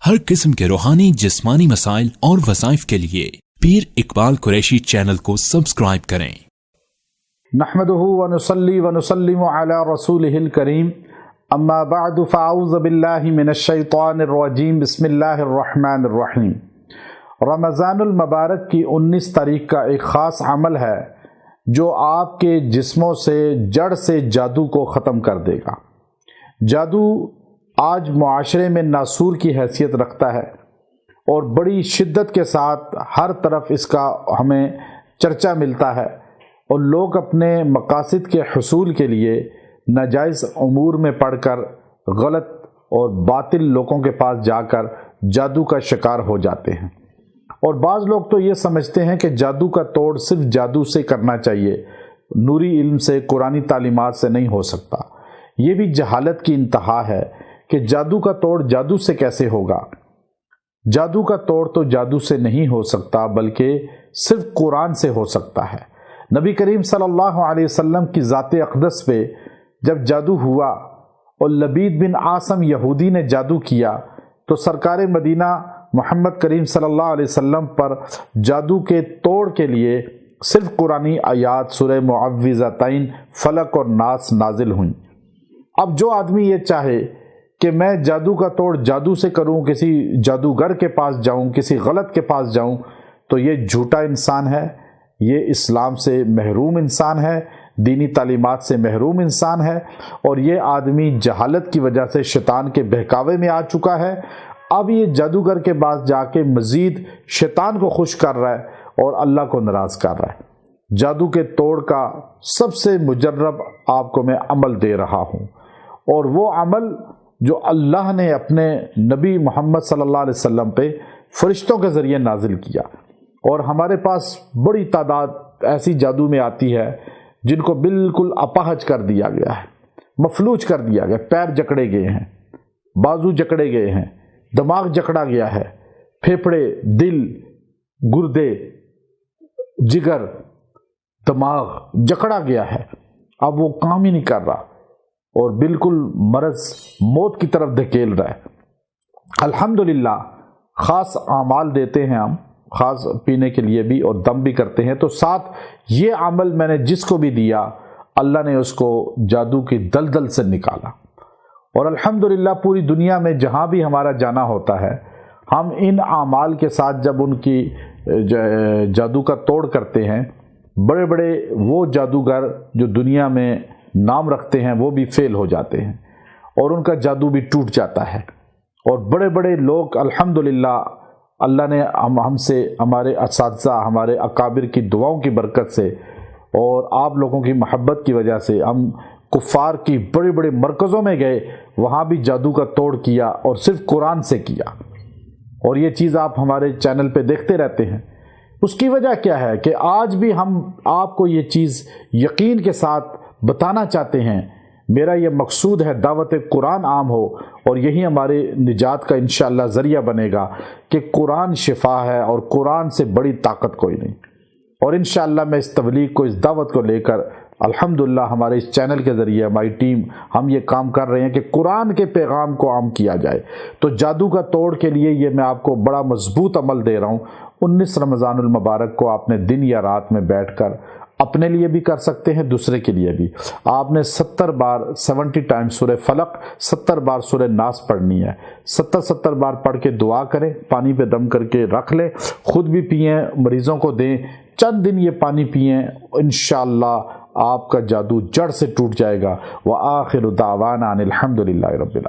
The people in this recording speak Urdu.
ہر قسم کے روحانی جسمانی مسائل اور وظائف کے لیے پیر اقبال قریشی چینل کو سبسکرائب کریں۔ نحمدہ ونصلی ونسلم علی رسولہ الکریم، اما بعد فاعوذ باللہ من الشیطان الرجیم، بسم اللہ الرحمن الرحیم۔ رمضان المبارک کی 19 تاریخ کا ایک خاص عمل ہے جو آپ کے جسموں سے جڑ سے جادو کو ختم کر دے گا۔ جادو آج معاشرے میں ناسور کی حیثیت رکھتا ہے اور بڑی شدت کے ساتھ ہر طرف اس کا ہمیں چرچا ملتا ہے، اور لوگ اپنے مقاصد کے حصول کے لیے ناجائز امور میں پڑ کر غلط اور باطل لوگوں کے پاس جا کر جادو کا شکار ہو جاتے ہیں۔ اور بعض لوگ تو یہ سمجھتے ہیں کہ جادو کا توڑ صرف جادو سے کرنا چاہیے، نوری علم سے، قرآنی تعلیمات سے نہیں ہو سکتا۔ یہ بھی جہالت کی انتہا ہے کہ جادو کا توڑ جادو سے کیسے ہوگا۔ جادو کا توڑ تو جادو سے نہیں ہو سکتا بلکہ صرف قرآن سے ہو سکتا ہے۔ نبی کریم صلی اللہ علیہ وسلم کی ذات اقدس پہ جب جادو ہوا اور لبید بن عاصم یہودی نے جادو کیا تو سرکار مدینہ محمد کریم صلی اللہ علیہ وسلم پر جادو کے توڑ کے لیے صرف قرآنی آیات سورہ معوذتین، فلق اور ناس نازل ہوئیں۔ اب جو آدمی یہ چاہے کہ میں جادو کا توڑ جادو سے کروں، کسی جادوگر کے پاس جاؤں، کسی غلط کے پاس جاؤں، تو یہ جھوٹا انسان ہے، یہ اسلام سے محروم انسان ہے، دینی تعلیمات سے محروم انسان ہے، اور یہ آدمی جہالت کی وجہ سے شیطان کے بہکاوے میں آ چکا ہے۔ اب یہ جادوگر کے پاس جا کے مزید شیطان کو خوش کر رہا ہے اور اللہ کو ناراض کر رہا ہے۔ جادو کے توڑ کا سب سے مجرب آپ کو میں عمل دے رہا ہوں، اور وہ عمل جو اللہ نے اپنے نبی محمد صلی اللہ علیہ وسلم پہ فرشتوں کے ذریعے نازل کیا، اور ہمارے پاس بڑی تعداد ایسی جادو میں آتی ہے جن کو بالکل اپاہج کر دیا گیا ہے، مفلوج کر دیا گیا، پیر جکڑے گئے ہیں، بازو جکڑے گئے ہیں، دماغ جکڑا گیا ہے، پھیپھڑے، دل، گردے، جگر، دماغ جکڑا گیا ہے، اب وہ کام ہی نہیں کر رہا اور بالکل مرض موت کی طرف دھکیل رہا ہے۔ الحمدللہ خاص اعمال دیتے ہیں ہم، خاص پینے کے لیے بھی، اور دم بھی کرتے ہیں، تو ساتھ یہ عمل میں نے جس کو بھی دیا اللہ نے اس کو جادو کی دلدل سے نکالا۔ اور الحمدللہ پوری دنیا میں جہاں بھی ہمارا جانا ہوتا ہے، ہم ان اعمال کے ساتھ جب ان کی جادو کا توڑ کرتے ہیں، بڑے بڑے وہ جادوگر جو دنیا میں نام رکھتے ہیں وہ بھی فیل ہو جاتے ہیں اور ان کا جادو بھی ٹوٹ جاتا ہے، اور بڑے بڑے لوگ الحمدللہ اللہ نے ہم سے، ہمارے اساتذہ، ہمارے اکابر کی دعاؤں کی برکت سے اور آپ لوگوں کی محبت کی وجہ سے ہم کفار کی بڑے بڑے مرکزوں میں گئے، وہاں بھی جادو کا توڑ کیا اور صرف قرآن سے کیا، اور یہ چیز آپ ہمارے چینل پہ دیکھتے رہتے ہیں۔ اس کی وجہ کیا ہے کہ آج بھی ہم آپ کو یہ چیز یقین کے ساتھ بتانا چاہتے ہیں۔ میرا یہ مقصود ہے دعوت قرآن عام ہو، اور یہی ہمارے نجات کا انشاءاللہ ذریعہ بنے گا کہ قرآن شفا ہے اور قرآن سے بڑی طاقت کوئی نہیں۔ اور انشاءاللہ میں اس تبلیغ کو، اس دعوت کو لے کر الحمدللہ ہمارے اس چینل کے ذریعے ہماری ٹیم، ہم یہ کام کر رہے ہیں کہ قرآن کے پیغام کو عام کیا جائے۔ تو جادو کا توڑ کے لیے یہ میں آپ کو بڑا مضبوط عمل دے رہا ہوں۔ 19 رمضان المبارک کو آپ نے دن یا رات میں بیٹھ کر اپنے لیے بھی کر سکتے ہیں، دوسرے کے لیے بھی۔ آپ نے 70 بار 70 ٹائم سورہ فلق، 70 بار سورہ ناس پڑھنی ہے۔ 70 بار پڑھ کے دعا کریں، پانی پہ دم کر کے رکھ لیں، خود بھی پئیں، مریضوں کو دیں، چند دن یہ پانی پئیں، انشاءاللہ آپ کا جادو جڑ سے ٹوٹ جائے گا۔ وآخر دعوانا ان الحمدللہ رب العالمین۔